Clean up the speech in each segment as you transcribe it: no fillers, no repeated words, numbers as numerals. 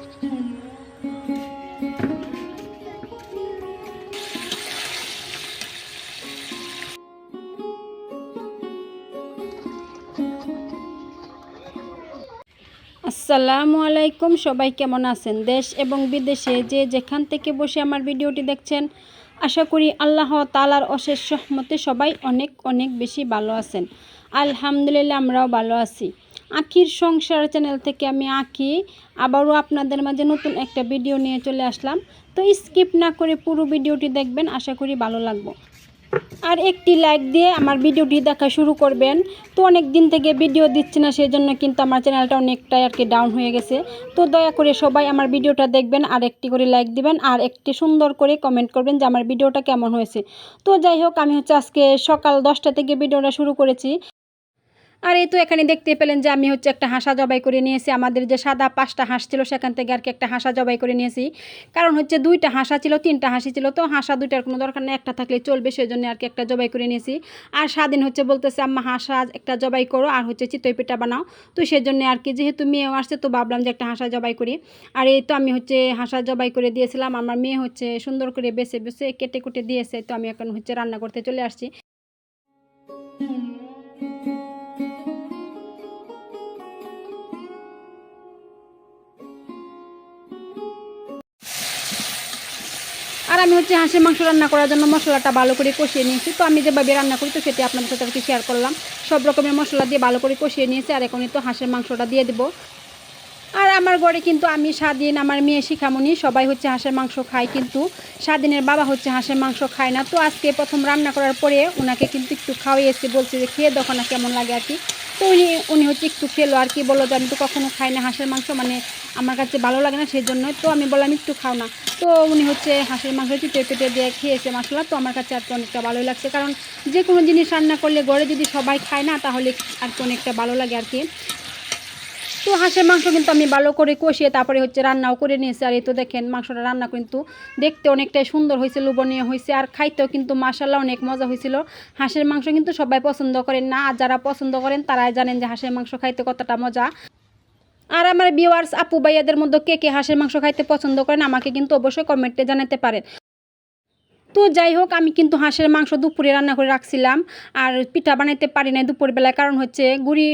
আসসালামু আলাইকুম, সবাই কেমন আছেন? দেশ এবং বিদেশে যে যেখান থেকে বসে আমার ভিডিওটি দেখছেন, আশা করি আল্লাহ তাআলার অশেষ রহমতে সবাই অনেক অনেক বেশি ভালো আছেন। আলহামদুলিল্লাহ, আমরাও ভালো আছি। আখির সংসার চ্যানেল থেকে আমি আখি আবারও আপনাদের মাঝে নতুন একটা ভিডিও নিয়ে চলে আসলাম। তো স্কিপ না করে পুরো ভিডিওটি দেখবেন, আশা করি ভালো লাগবে। আর একটি লাইক দিয়ে আমার ভিডিওটি দেখা শুরু করবেন। তো অনেক দিন থেকে ভিডিও দিচ্ছি না, সেই জন্য কিন্তু আমার চ্যানেলটা অনেকটাই আর কি ডাউন হয়ে গেছে। তো দয়া করে সবাই আমার ভিডিওটা দেখবেন, আর একটি করে লাইক দিবেন, আর একটি সুন্দর করে কমেন্ট করবেন যে আমার ভিডিওটা কেমন হয়েছে। তো যাই হোক, আমি আজকে সকাল 10টা থেকে ভিডিওটা শুরু করেছি। আর এই তো এখানে দেখতে পেলেন যে আমি একটা হাঁসা জবাই করে নিয়েছি। আমাদের যে সাদা 5টা হাঁস ছিল সেখান থেকে আর কি একটা হাঁসা জবাই করে নিয়েছি। কারণ 2টা হাঁসা ছিল, 3টা হাঁসি ছিল, তো হাঁসা 2টার কোনো দরকার নেই, একটা থাকলে চলবে, সেজন্য আর কি একটা জবাই করে নিয়েছি। আর স্বাধীন বলতেছে আম্মা হাঁসা একটা জবাই করো আর চিতই পিঠা বানাও। তো সেজন্য আর কি, যেহেতু মেয়েও আসছে, তো ভাবলাম যে একটা হাঁসা জবাই করি। আর এই তো আমি হাঁসা জবাই করে দিয়েছিলাম। আমার মেয়ে সুন্দর করে বেছে বেছে কেটে কুটে দিয়েছে। তো আমি এখন রান্না করতে চলে আসছি। আর আমি হাঁসের মাংস রান্না করার জন্য মশলাটা ভালো করে কষিয়ে নিয়েছি। তো আমি যেভাবে রান্না করি, তো সেটি আপনাদের সাথে আর কি শেয়ার করলাম। সব রকমের মশলা দিয়ে ভালো করে কষিয়ে নিয়েছি। আর এখনই তো হাঁসের মাংসটা দিয়ে দেবো। আর আমার ঘরে কিন্তু আমি স্বাধীন, আমার মেয়ে শিখামণি সবাই হাঁসের মাংস খায়, কিন্তু স্বাধীনের বাবা হাঁসের মাংস খায় না। তো আজকে প্রথম রান্না করার পরে ওনাকে কিন্তু একটু খাওয়াইয়েছি, বলছে যে খেয়ে দেখো না কেমন লাগে আর কি। তো উনি একটু খেলো আর কি, বললো যে আমি তো কখনো খাই না হাঁসের মাংস, মানে আমার কাছে ভালো লাগে না, সেই জন্যই। তো আমি বললাম একটু খাও না। তো উনি হাঁসের মাংস চিটে পেটে দিয়ে খেয়েছে মশলা। তো আমার কাছে আর কি অনেকটা ভালোই লাগছে, কারণ যে কোনো জিনিস রান্না করলে ঘরে যদি সবাই খায় না, তাহলে আর কি অনেকটা ভালো লাগে আর কি। তো হাঁসের মাংস কিন্তু আমি ভালো করে কষিয়ে তারপরে রান্নাও করে নিয়েছি। আর এই তো দেখেন, মাংসটা রান্না কিন্তু দেখতে অনেকটাই সুন্দর হয়েছে, লোভনীয় হয়েছে, আর খাইতেও কিন্তু মাশাআল্লাহ অনেক মজা হয়েছিল। হাঁসের মাংস কিন্তু সবাই পছন্দ করেন না, আর যারা পছন্দ করেন তারাই জানেন যে হাঁসের মাংস খাইতে কতটা মজা। আর আমার ভিউয়ার্স আপু ভাইয়াদের মধ্যে কে কে হাঁসের মাংস খাইতে পছন্দ করেন, আমাকে কিন্তু অবশ্যই কমেন্টে জানাতে পারেন। তো যাই হোক, আমি কিন্তু হাঁসের মাংস দুপুরে রান্না করে রাখছিলাম। আর পিঠা বানাইতে পারি না দুপুরবেলায়, কারণ গুড়ি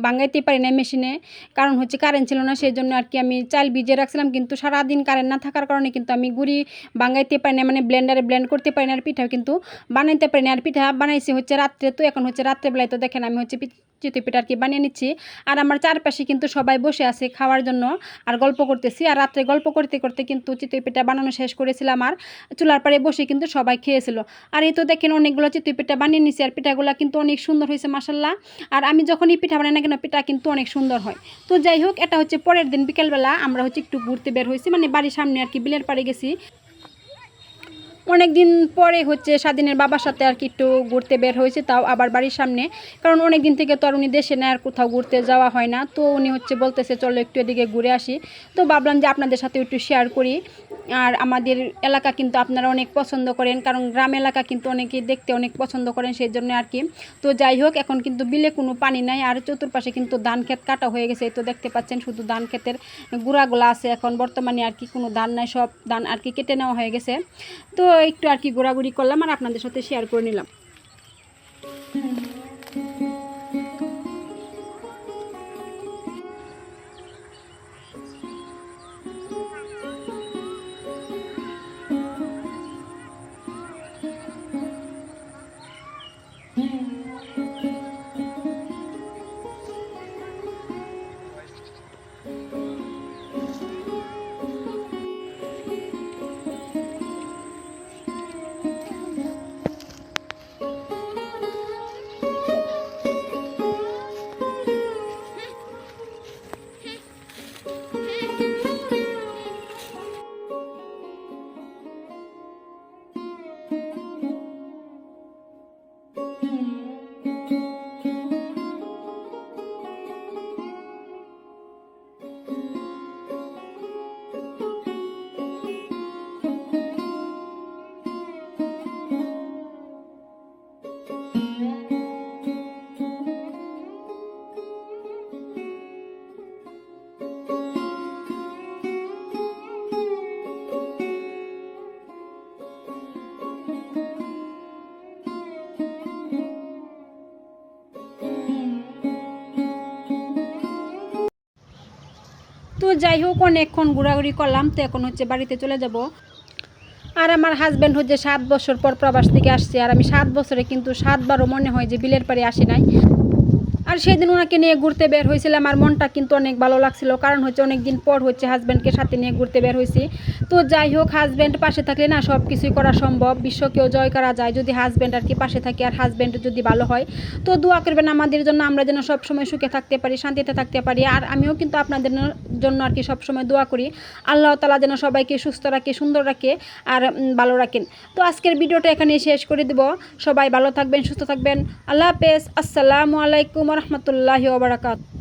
বাঙাইতে পারি না মেশিনে, কারণ কারেন্ট ছিল না, সেই জন্য আর কি আমি চাল ভিজিয়ে রাখছিলাম। কিন্তু সারাদিন কারেন্ট না থাকার কারণে কিন্তু আমি গুড়ি বাঙাইতে পারি না, মানে ব্লেন্ডারে ব্লেন্ড করতে পারি না, আর পিঠাও কিন্তু বানাইতে পারি না। আর পিঠা বানাইছি রাত্রে। তো এখন রাত্রেবেলায় তো দেখেন আমি চিতই পিঠা আর কি বানিয়ে নিচ্ছি। আর আমার চারপাশে কিন্তু সবাই বসে আছে খাওয়ার জন্য, আর গল্প করতেছি। আর রাত্রে গল্প করতে করতে কিন্তু চিতই পিঠা বানানো শেষ করেছিলাম, আর চুলার পাড়ে বসে কিন্তু সবাই খেয়েছিল। আর এই তো দেখেন, অনেকগুলো চিতই পিঠা বানিয়ে নিছি, আর পিঠাগুলো কিন্তু অনেক সুন্দর হয়েছে মাশাআল্লাহ। আর আমি যখনই পিঠা বানাই না কেন, পিঠা কিন্তু অনেক সুন্দর হয়। তো যাই হোক, এটা পরের দিন বিকেলবেলা আমরা একটু ঘুরতে বের হয়েছি, মানে বাড়ির সামনে আর কি বিলের পাড়ে গেছি। অনেক দিন পরে স্বাধীনের বাবার সাথে আর কি একটু ঘুরতে বের হয়েছে, তাও আবার বাড়ির সামনে, কারণ অনেক দিন থেকে তো আর উনি দেশে নেয়, আর কোথাও ঘুরতে যাওয়া হয় না। তো উনি বলতেছে চলো একটু এদিকে ঘুরে আসি। তো ভাবলাম যে আপনাদের সাথে একটু শেয়ার করি। আর আমাদের এলাকা কিন্তু আপনারা অনেক পছন্দ করেন, কারণ গ্রাম এলাকা কিন্তু অনেকেই দেখতে অনেক পছন্দ করেন, সেই জন্য আর কি। তো যাই হোক, এখন কিন্তু বিলে কোনো পানি নাই, আর চতুর্পাশে কিন্তু ধান ক্ষেত কাটা হয়ে গেছে। তো দেখতে পাচ্ছেন শুধু ধান ক্ষেতের গুঁড়াগুলো আছে, এখন বর্তমানে আর কি কোনো ধান নাই, সব ধান আর কি কেটে নেওয়া হয়ে গেছে। তো একটু আর কি ঘোরাঘুরি করলাম, আর আপনাদের সাথে শেয়ার করে নিলাম। তো যাই হোক অনেকক্ষণ ঘোরাঘুরি করলাম, তো এখন হচ্ছে বাড়িতে চলে যাব। আর আমার হাজব্যান্ড হচ্ছে 7 বছর পর প্রবাস থেকে আসছে, আর আমি 7 বছরে কিন্তু 7বারও মনে হয় যে বিলের পাড়ে আসি নাই। আর সেদিন ওনাকে নিয়ে ঘুরতে বের হয়েছিলাম, আমার মনটা কিন্তু অনেক ভালো লাগছিল, কারণ হচ্ছে অনেক দিন পর হচ্ছে হাজব্যান্ডকে সাথে নিয়ে ঘুরতে বের হয়েছি। তো যাই হোক, হাজব্যান্ড পাশে থাকলে না সব কিছুই করা সম্ভব, বিশ্বকেও জয় করা যায় যদি হাজব্যান্ড আর কি পাশে থাকে, আর হাজব্যান্ড যদি ভালো হয়। তো দোয়া করবেন আমাদের জন্য, আমরা যেন সবসময় সুখে থাকতে পারি, শান্তিতে থাকতে পারি। আর আমিও কিন্তু আপনাদের জন্য আর কি সবসময় দোয়া করি, আল্লাহ তাআলা যেন সবাইকে সুস্থ রাখে, সুন্দর রাখে, আর ভালো রাখেন। তো আজকের ভিডিওটা এখানে শেষ করে দেব। সবাই ভালো থাকবেন, সুস্থ থাকবেন। আল্লাহ হাফেজ। আসসালামু আলাইকুম রহমতুল্লাহি ওয়া বারাকাতুহু।